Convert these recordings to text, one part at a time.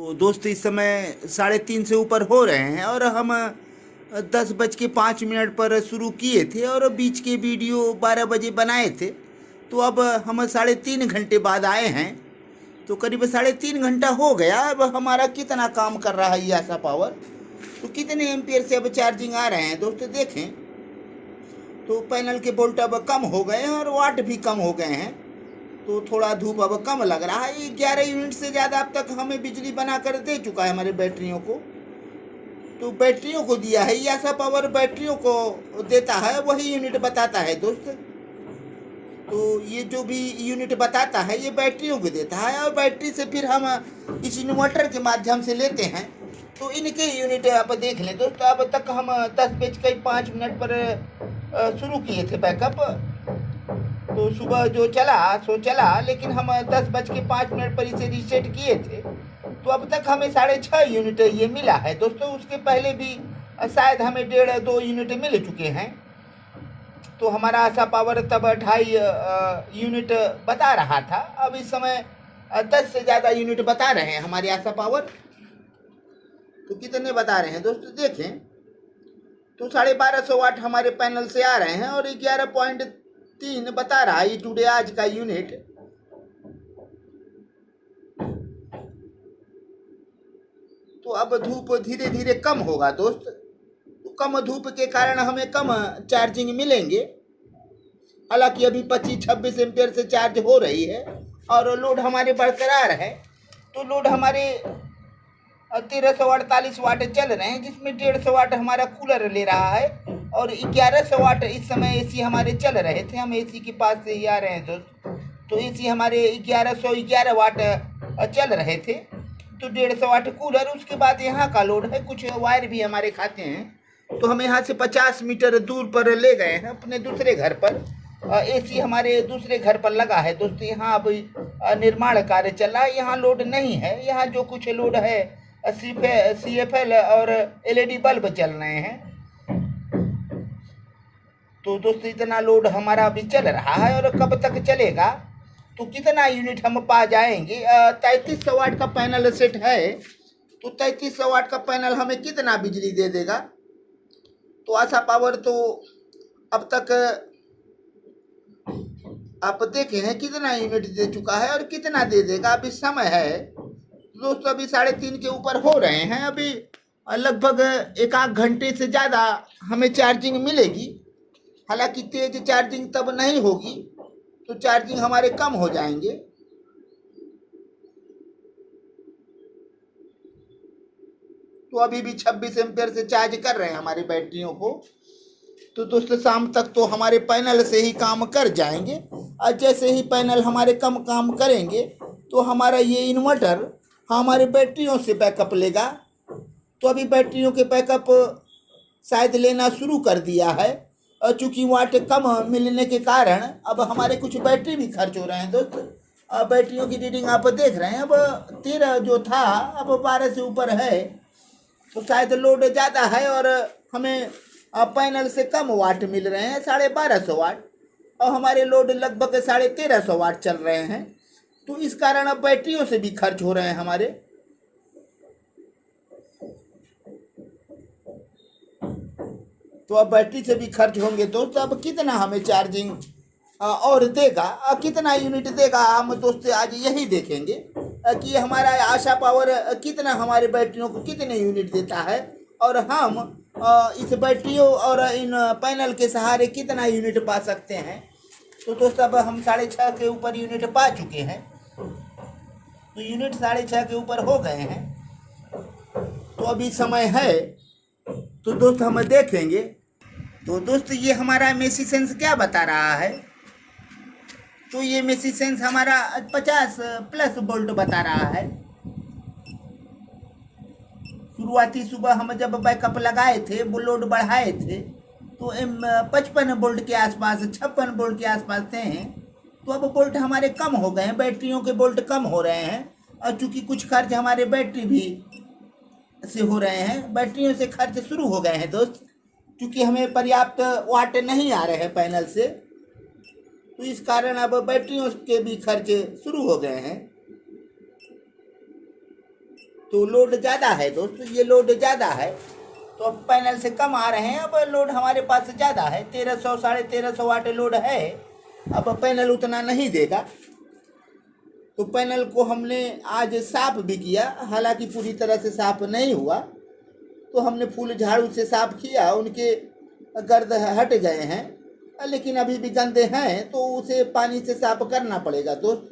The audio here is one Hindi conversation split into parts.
तो दोस्त इस समय 3:30 से ऊपर हो रहे हैं और हम 10:05 पर शुरू किए थे और बीच के वीडियो 12 बजे बनाए थे। तो अब हम 3.5 घंटे बाद आए हैं। तो करीब 3.5 घंटा हो गया। अब हमारा कितना काम कर रहा है ये आशा पावर, तो कितने एम्पियर से अब चार्जिंग आ रहे हैं दोस्त देखें। तो पैनल के वोल्ट अब कम हो गए हैं और वाट भी कम हो गए हैं। तो थोड़ा धूप अब कम लग रहा है। 11 यूनिट से ज़्यादा अब तक हमें बिजली बना कर दे चुका है हमारे बैटरियों को। तो बैटरियों को दिया है, यह सब पावर बैटरियों को देता है, वही यूनिट बताता है दोस्त। तो ये जो भी यूनिट बताता है ये बैटरियों को देता है और बैटरी से फिर हम इस इन्वर्टर के माध्यम से लेते हैं। तो इनके यूनिट आप देख लें दोस्त। अब तक हम 10:05 पर शुरू किए थे बैकअप। तो सुबह जो चला सो चला, लेकिन हम 10:05 पर इसे रीसेट किए थे। तो अब तक हमें 6.5 यूनिट ये मिला है दोस्तों। उसके पहले भी शायद हमें 1.5-2 यूनिट मिल चुके हैं। तो हमारा आशा पावर तब 2.5 यूनिट बता रहा था। अब इस समय 10 से ज़्यादा यूनिट बता रहे हैं हमारे आशा पावर। तो कितने बता रहे हैं दोस्तों देखें। तो 1250 वाट हमारे पैनल से आ रहे हैं और 11.3 बता रहा है टुडे आज का यूनिट। तो अब धूप धीरे धीरे कम होगा दोस्त। तो कम धूप के कारण हमें कम चार्जिंग मिलेंगे। हालांकि अभी 25-26 एम्पियर से चार्ज हो रही है और लोड हमारे बरकरार है। तो लोड हमारे 1348 वाट चल रहे हैं, जिसमें 150 वाट हमारा कूलर ले रहा है और 1100 वाट इस समय एसी हमारे चल रहे थे। हम एसी के पास से ही आ रहे हैं दोस्त। तो एसी हमारे 1111 वाट चल रहे थे। तो 150 वाट कूलर, उसके बाद यहाँ का लोड है, कुछ वायर भी हमारे खाते हैं। तो हम यहाँ से 50 मीटर दूर पर ले गए हैं अपने दूसरे घर पर। एसी हमारे दूसरे घर पर लगा है दोस्त। यहाँ अब निर्माण कार्य चल रहा है, यहाँ लोड नहीं है। यहाँ जो कुछ लोड है CFL और LED बल्ब चल रहे हैं। तो दोस्त इतना लोड हमारा अभी चल रहा है और कब तक चलेगा, तो कितना यूनिट हम पा जाएंगे। 3300 वाट का पैनल सेट है। तो 3300 वाट का पैनल हमें कितना बिजली दे देगा। तो आशा पावर तो अब तक आप देखे हैं कितना यूनिट दे चुका है और कितना दे देगा। अभी समय है दोस्तों, अभी 3:30 के ऊपर हो रहे हैं। अभी लगभग 1-8 घंटे से ज़्यादा हमें चार्जिंग मिलेगी। हालांकि तेज चार्जिंग तब नहीं होगी, तो चार्जिंग हमारे कम हो जाएंगे। तो अभी भी 26 एम्पियर से चार्ज कर रहे हैं हमारी बैटरियों को। तो दोस्तों शाम तक तो हमारे पैनल से ही काम कर जाएंगे और जैसे ही पैनल हमारे कम काम करेंगे तो हमारा ये इन्वर्टर हमारे बैटरियों से बैकअप लेगा। तो अभी बैटरियों के बैकअप शायद लेना शुरू कर दिया है और चूँकि वाट कम मिलने के कारण अब हमारे कुछ बैटरी भी खर्च हो रहे हैं दोस्त। बैटरियों की रीडिंग आप देख रहे हैं। अब 13 जो था अब 12 से ऊपर है। तो शायद लोड ज़्यादा है और हमें पैनल से कम वाट मिल रहे हैं, 1250 वाट, और हमारे लोड लगभग 1350 वाट चल रहे हैं। तो इस कारण अब बैटरियों से भी खर्च हो रहे हैं हमारे। तो अब बैटरी से भी खर्च होंगे दोस्त। अब कितना हमें चार्जिंग और देगा, कितना यूनिट देगा, हम दोस्त आज यही देखेंगे कि हमारा आशा पावर कितना हमारे बैटरियों को कितने यूनिट देता है और हम इस बैटरियों और इन पैनल के सहारे कितना यूनिट पा सकते हैं। तो दोस्त अब हम 6.5 के ऊपर यूनिट पा चुके हैं। तो यूनिट 6.5 के ऊपर हो गए हैं। तो अभी समय है, तो दोस्त हम देखेंगे। तो दोस्त ये हमारा मेसी सेंस क्या बता रहा है। तो ये मेसी सेंस हमारा 50+ वोल्ट बता रहा है। शुरुआती सुबह हम जब बैकअप लगाए थे, वो लोड बढ़ाए थे, तो 55 वोल्ट के आसपास, 56 वोल्ट के आसपास थे। तो अब वोल्ट हमारे कम हो गए हैं, बैटरियों के वोल्ट कम हो रहे हैं और चूँकि कुछ खर्च हमारे बैटरी भी से हो रहे हैं, बैटरियों से खर्च शुरू हो गए हैं दोस्त। क्योंकि हमें पर्याप्त वाट नहीं आ रहे हैं पैनल से, तो इस कारण अब बैटरियों के भी खर्च शुरू हो गए हैं। तो लोड ज़्यादा है दोस्त, ये लोड ज़्यादा है, तो अब पैनल से कम आ रहे हैं। अब लोड हमारे पास ज़्यादा है, 1300 1350 वाट लोड है। अब पैनल उतना नहीं देगा, तो पैनल को हमने आज साफ भी किया, हालांकि पूरी तरह से साफ नहीं हुआ। तो हमने फुल झाड़ू से साफ किया, उनके गर्द हट गए हैं, लेकिन अभी भी गंदे हैं, तो उसे पानी से साफ करना पड़ेगा दोस्त।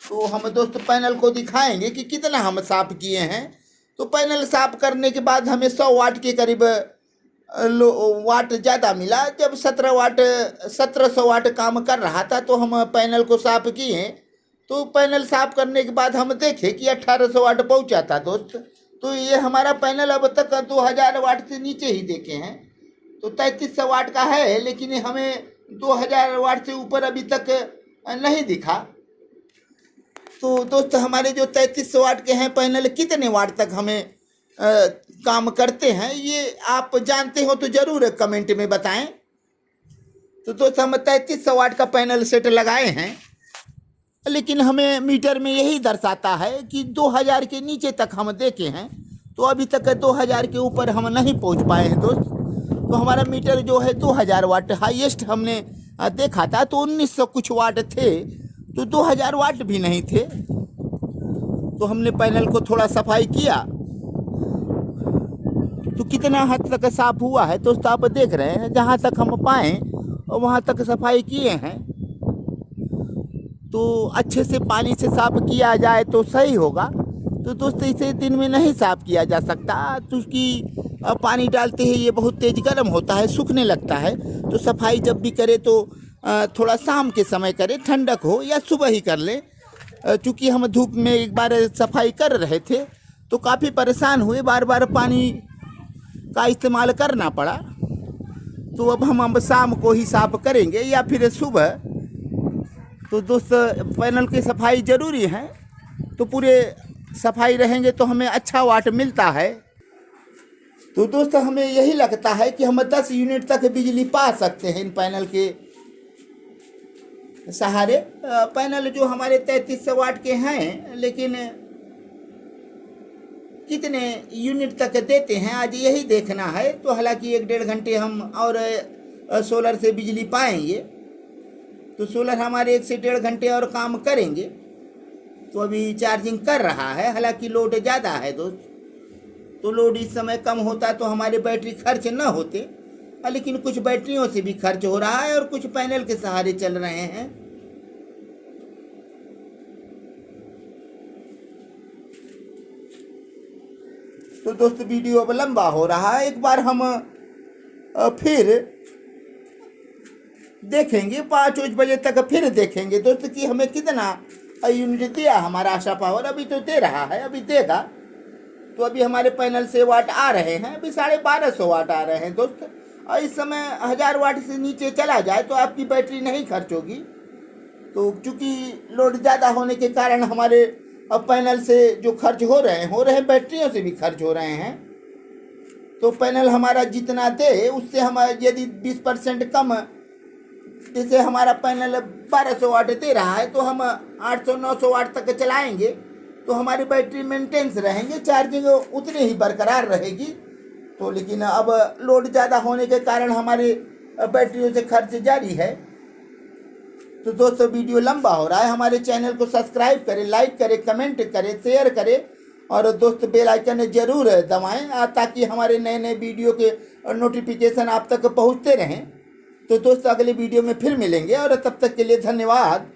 तो हम दोस्त पैनल को दिखाएंगे कि कितना हम साफ किए हैं। तो पैनल साफ करने के बाद हमें 100 वाट के करीब वाट ज़्यादा मिला। जब 1700 वाट काम कर रहा था तो हम पैनल को साफ किए। तो पैनल साफ करने के बाद हम देखे कि 1800 वाट पहुंचा था दोस्त। तो ये हमारा पैनल अब तक 2000 वाट से नीचे ही देखे हैं। तो 3300 वाट का है, लेकिन हमें 2000 वाट से ऊपर अभी तक नहीं दिखा। तो दोस्त हमारे जो 3300 वाट के हैं पैनल कितने वाट तक हमें काम करते हैं, ये आप जानते हो तो ज़रूर कमेंट में बताएं। तो दोस्त हम 3300 वाट का पैनल सेट लगाए हैं, लेकिन हमें मीटर में यही दर्शाता है कि 2000 के नीचे तक हम देखे हैं। तो अभी तक 2000 के ऊपर हम नहीं पहुंच पाए हैं दोस्त। तो हमारा मीटर जो है 2000 वाट हाईएस्ट हमने देखा था, तो 1900 कुछ वाट थे, तो 2000 वाट भी नहीं थे। तो हमने पैनल को थोड़ा सफाई किया, तो कितना हद तक साफ हुआ है दोस्त आप देख रहे हैं। जहाँ तक हम पाएँ और वहाँ तक सफाई किए हैं। तो अच्छे से पानी से साफ किया जाए तो सही होगा। तो दोस्त इसे दिन में नहीं साफ किया जा सकता, क्योंकि पानी डालते ही ये बहुत तेज़ गर्म होता है, सूखने लगता है। तो सफाई जब भी करे तो थोड़ा शाम के समय करें, ठंडक हो, या सुबह ही कर लें। चूँकि हम धूप में एक बार सफाई कर रहे थे तो काफ़ी परेशान हुए, बार बार पानी का इस्तेमाल करना पड़ा। तो अब हम शाम को ही साफ करेंगे या फिर सुबह। तो दोस्त पैनल की सफाई ज़रूरी है, तो पूरे सफाई रहेंगे तो हमें अच्छा वाट मिलता है। तो दोस्त हमें यही लगता है कि हम 10 यूनिट तक बिजली पा सकते हैं इन पैनल के सहारे। पैनल जो हमारे 3300 वाट के हैं, लेकिन कितने यूनिट तक देते हैं आज यही देखना है। तो हालांकि 1-1.5 घंटे हम और सोलर से बिजली पाएंगे। तो सोलर हमारे 1 से 1.5 घंटे और काम करेंगे। तो अभी चार्जिंग कर रहा है, हालांकि लोड ज़्यादा है दोस्त। तो लोड इस समय कम होता तो हमारे बैटरी खर्च न होते, लेकिन कुछ बैटरियों से भी खर्च हो रहा है और कुछ पैनल के सहारे चल रहे हैं। तो दोस्त वीडियो अब लंबा हो रहा है, एक बार हम फिर देखेंगे 5 बजे तक फिर देखेंगे दोस्त कि हमें कितना यूनिट दिया हमारा आशा पावर। अभी तो दे रहा है, अभी देगा। तो अभी हमारे पैनल से वाट आ रहे हैं, अभी 1250 वाट आ रहे हैं दोस्त। और इस समय 1000 वाट से नीचे चला जाए तो आपकी बैटरी नहीं खर्च होगी। तो चूँकि लोड ज़्यादा होने के कारण हमारे पैनल से जो खर्च हो रहे हैं बैटरियों से भी खर्च हो रहे हैं। तो पैनल हमारा जितना दे उससे हम यदि 20% कम, जैसे हमारा पैनल 1200 वाट दे रहा है तो हम 800-900 वाट तक चलाएंगे तो हमारी बैटरी मेंटेनेंस रहेंगे, चार्जिंग उतनी ही बरकरार रहेगी। तो लेकिन अब लोड ज़्यादा होने के कारण हमारे बैटरियों से खर्च जारी है। तो दोस्तों वीडियो लंबा हो रहा है, हमारे चैनल को सब्सक्राइब करें, लाइक करें, कमेंट करें, शेयर करें और दोस्त बेल आइकन जरूर दबाएं ताकि हमारे नए नए वीडियो के नोटिफिकेशन आप तक पहुंचते रहें। तो दोस्तों अगले वीडियो में फिर मिलेंगे और तब तक के लिए धन्यवाद।